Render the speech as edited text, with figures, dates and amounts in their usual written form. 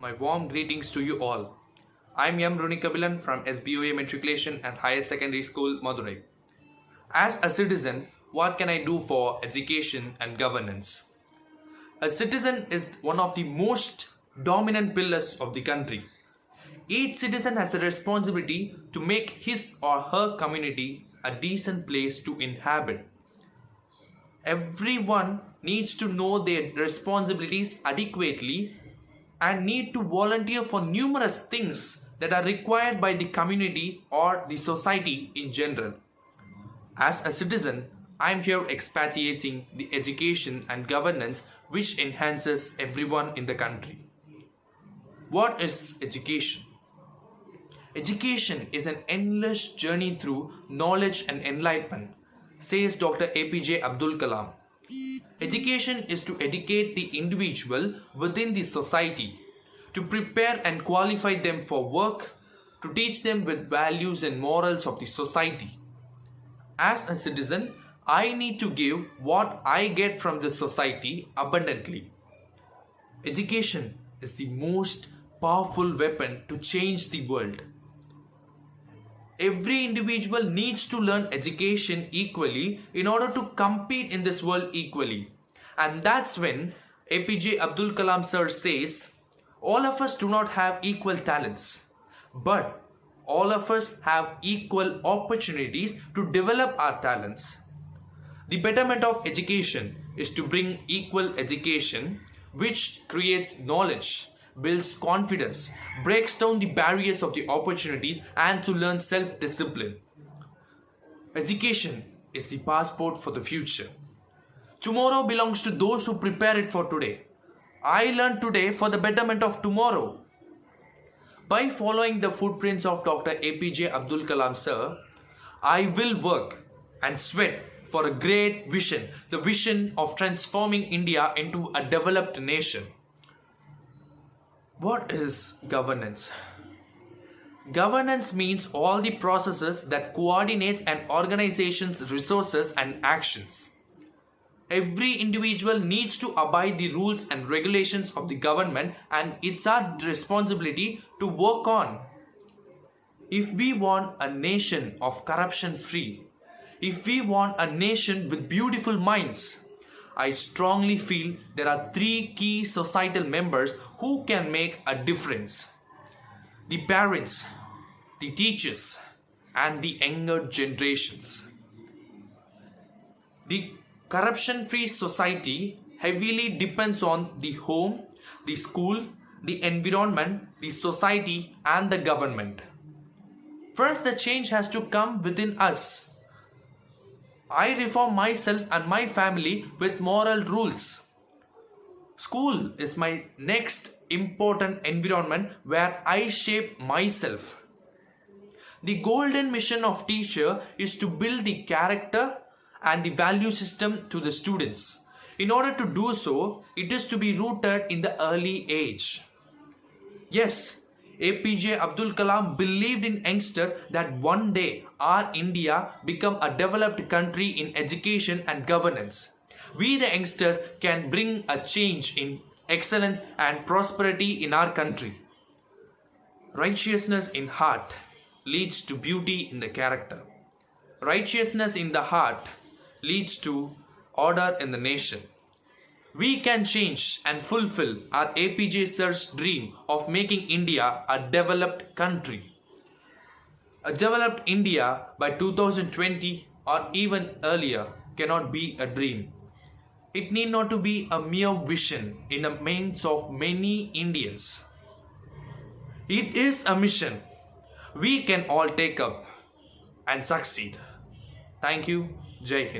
My warm greetings to you all. I am M. Runikabilan from SBOA Matriculation and Higher Secondary School, Madurai. As a citizen, what can I do for education and governance? A citizen is one of the most dominant pillars of the country. Each citizen has a responsibility to make his or her community a decent place to inhabit. Everyone needs to know their responsibilities adequately and need to volunteer for numerous things that are required by the community or the society in general. As a citizen, I am here expatiating the education and governance which enhances everyone in the country. What is education? Education is an endless journey through knowledge and enlightenment, says Dr. APJ Abdul Kalam. Education is to educate the individual within the society, to prepare and qualify them for work, to teach them with values and morals of the society. As a citizen, I need to give what I get from the society abundantly. Education is the most powerful weapon to change the world. Every individual needs to learn education equally in order to compete in this world equally. And that's when APJ Abdul Kalam sir says, all of us do not have equal talents, but all of us have equal opportunities to develop our talents. The betterment of education is to bring equal education, which creates knowledge, builds confidence, breaks down the barriers of the opportunities, and to learn self-discipline. Education is the passport for the future. Tomorrow belongs to those who prepare it for today. I learned today for the betterment of tomorrow. By following the footprints of Dr. APJ Abdul Kalam sir, I will work and sweat for a great vision, the vision of transforming India into a developed nation. What is governance? Governance means all the processes that coordinates an organization's resources and actions. Every individual needs to abide the rules and regulations of the government, and it's our responsibility to work on. If we want a nation of corruption free, if we want a nation with beautiful minds, I strongly feel there are three key societal members who can make a difference: the parents, the teachers, and the younger generations. The corruption-free society heavily depends on the home, the school, the environment, the society, and the government. First, the change has to come within us. I reform myself and my family with moral rules. School is my next important environment where I shape myself. The golden mission of teacher is to build the character and the value system to the students. In order to do so, it is to be rooted in the early age. Yes, APJ Abdul Kalam believed in youngsters that one day our India become a developed country in education and governance. We the youngsters can bring a change in excellence and prosperity in our country. Righteousness in heart leads to beauty in the character. Righteousness in the heart leads to order in the nation. We can change and fulfill our APJ sir's dream of making India a developed country. A developed India by 2020 or even earlier cannot be a dream. It need not to be a mere vision in the minds of many Indians. It is a mission we can all take up and succeed. Thank you. Jai Hind.